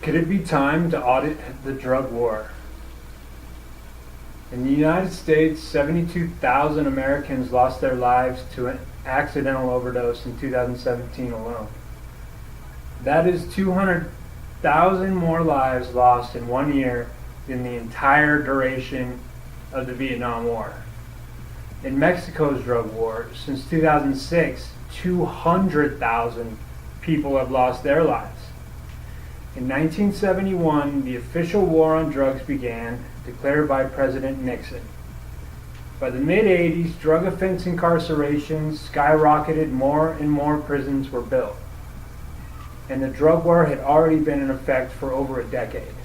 Could it be time to audit the drug war? In the United States, 72,000 Americans lost their lives to an accidental overdose in 2017 alone. That is 200,000 more lives lost in 1 year than the entire duration of the Vietnam War. In Mexico's drug war, since 2006, 200,000 people have lost their lives. In 1971, the official war on drugs began, declared by President Nixon. By the mid-80s, drug offense incarcerations skyrocketed, more and more prisons were built. And the drug war had already been in effect for over a decade.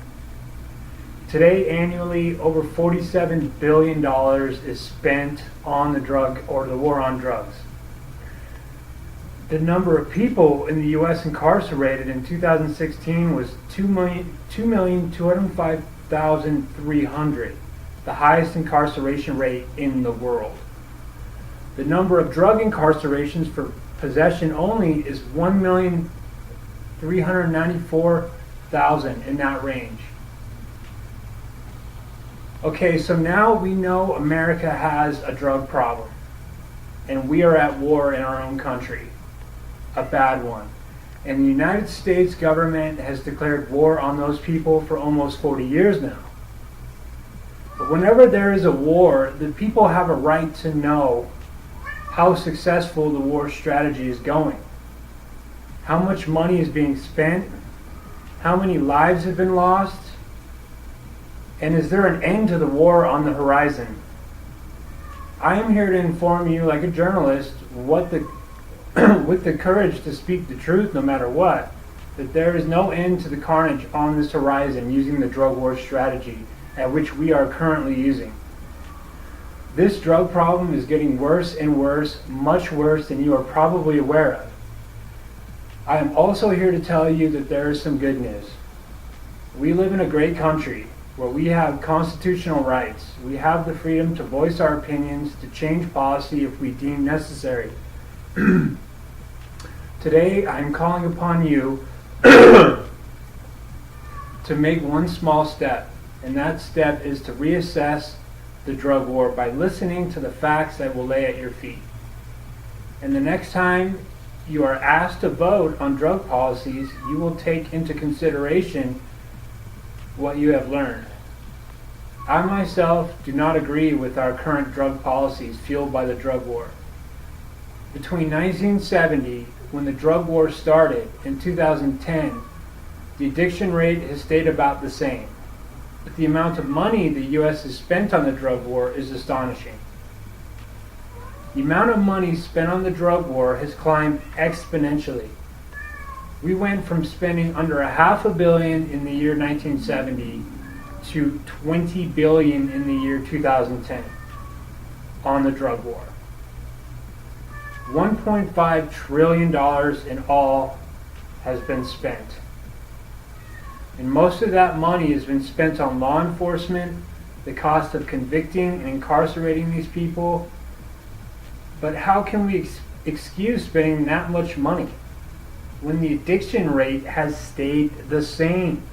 Today, annually, over $47 billion is spent on the war on drugs. The number of people in the U.S. incarcerated in 2016 was 2,205,300, the highest incarceration rate in the world. The number of drug incarcerations for possession only is 1,394,000, in that range. Okay, so now we know America has a drug problem, and we are at war in our own country. A bad one. And the United States government has declared war on those people for almost 40 years now. But whenever there is a war, the people have a right to know how successful the war strategy is going. How much money is being spent? How many lives have been lost? And is there an end to the war on the horizon? I am here to inform you, like a journalist, with the courage to speak the truth no matter what, that there is no end to the carnage on this horizon using the drug war strategy at which we are currently using. This drug problem is getting worse and worse, much worse than you are probably aware of. I am also here to tell you that there is some good news. We live in a great country where we have constitutional rights. We have the freedom to voice our opinions, to change policy if we deem necessary. Today, I'm calling upon you to make one small step, and that step is to reassess the drug war by listening to the facts I will lay at your feet. And the next time you are asked to vote on drug policies, you will take into consideration what you have learned. I myself do not agree with our current drug policies fueled by the drug war. Between 1970, when the drug war started, and 2010, the addiction rate has stayed about the same. But the amount of money the U.S. has spent on the drug war is astonishing. The amount of money spent on the drug war has climbed exponentially. We went from spending under $500 million in the year 1970 to $20 billion in the year 2010 on the drug war. $1.5 trillion in all has been spent. And most of that money has been spent on law enforcement, the cost of convicting and incarcerating these people. But how can we excuse spending that much money when the addiction rate has stayed the same?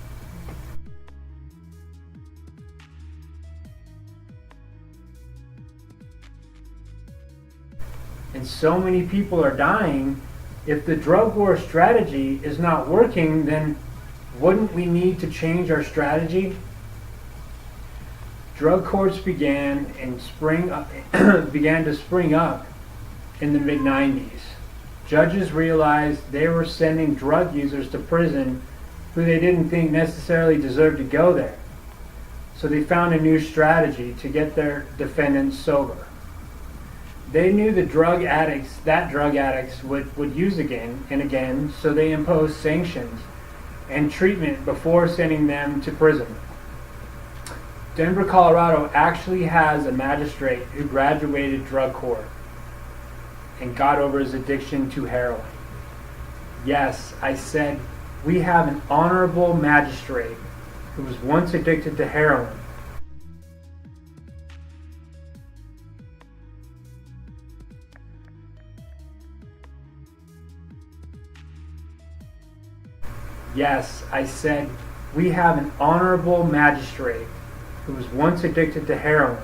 And so many people are dying. If the drug war strategy is not working, then wouldn't we need to change our strategy? Drug courts began to spring up in the mid-90s. Judges realized they were sending drug users to prison who they didn't think necessarily deserved to go there. So they found a new strategy to get their defendants sober. They knew that drug addicts would use again and again, so they imposed sanctions and treatment before sending them to prison. Denver, Colorado actually has a magistrate who graduated drug court and got over his addiction to heroin. Yes, I said we have an honorable magistrate who was once addicted to heroin. Yes, I said we have an honorable magistrate who was once addicted to heroin.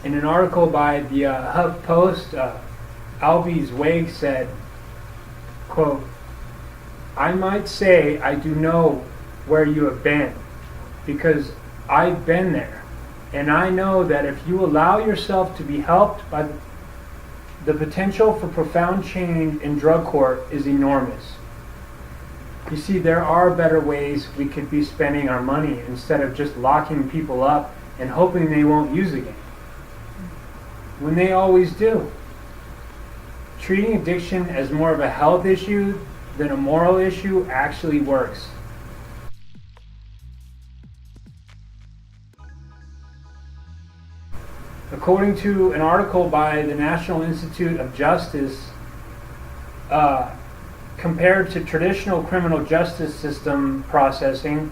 In an article by the HuffPost, Alvy Zweig said, quote, "I might say I do know where you have been, because I've been there, and I know that if you allow yourself to be helped by the potential for profound change in drug court is enormous. You see, there are better ways we could be spending our money instead of just locking people up and hoping they won't use again, when they always do. Treating addiction as more of a health issue than a moral issue actually works." According to an article by the National Institute of Justice, compared to traditional criminal justice system processing,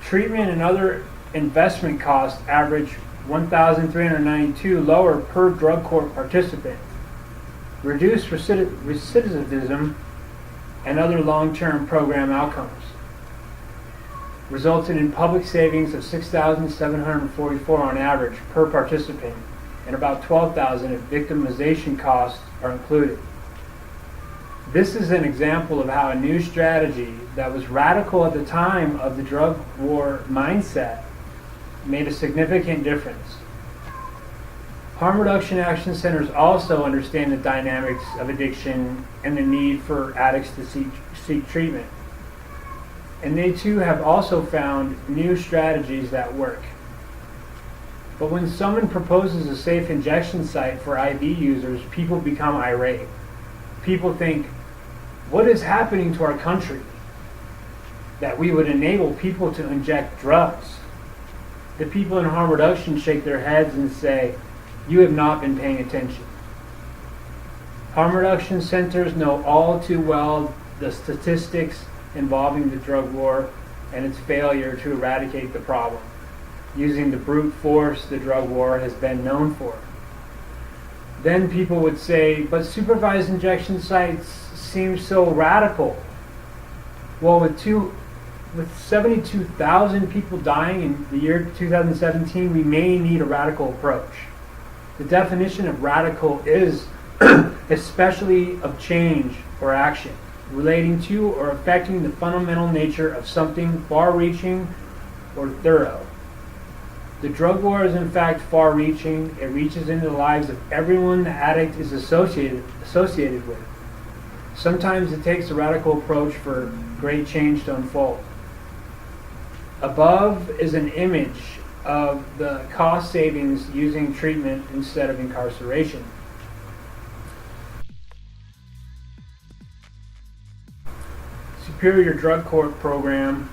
treatment and other investment costs average $1,392 lower per drug court participant. Reduced recidivism and other long-term program outcomes resulted in public savings of $6,744 on average per participant, and about $12,000 if victimization costs are included. This is an example of how a new strategy that was radical at the time of the drug war mindset made a significant difference. Harm reduction action centers also understand the dynamics of addiction and the need for addicts to seek treatment. And they too have also found new strategies that work. But when someone proposes a safe injection site for IV users, people become irate. People think, what is happening to our country that we would enable people to inject drugs? The people in harm reduction shake their heads and say, you have not been paying attention. Harm reduction centers know all too well the statistics involving the drug war and its failure to eradicate the problem, using the brute force the drug war has been known for. Then people would say, but supervised injection sites seem so radical. Well, with 72,000 people dying in the year 2017, we may need a radical approach. The definition of radical is especially of change or action, relating to or affecting the fundamental nature of something far-reaching or thorough. The drug war is in fact far-reaching. It reaches into the lives of everyone the addict is associated with. Sometimes it takes a radical approach for great change to unfold. Above is an image of the cost savings using treatment instead of incarceration. Superior Drug Court Program,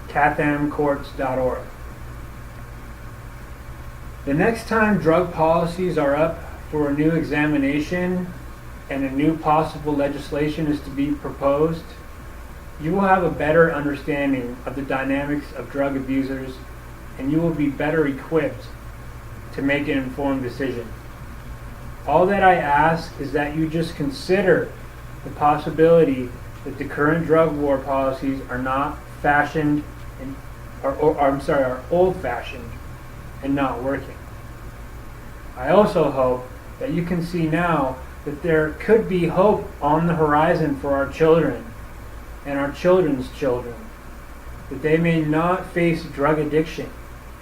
cathamcourts.org. The next time drug policies are up for a new examination and a new possible legislation is to be proposed, you will have a better understanding of the dynamics of drug abusers, and you will be better equipped to make an informed decision. All that I ask is that you just consider the possibility that the current drug war policies are not fashioned are old-fashioned and not working. I also hope that you can see now that there could be hope on the horizon for our children and our children's children, that they may not face drug addiction,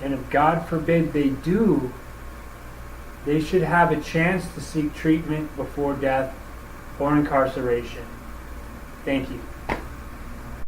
and if God forbid they do, they should have a chance to seek treatment before death or incarceration. Thank you.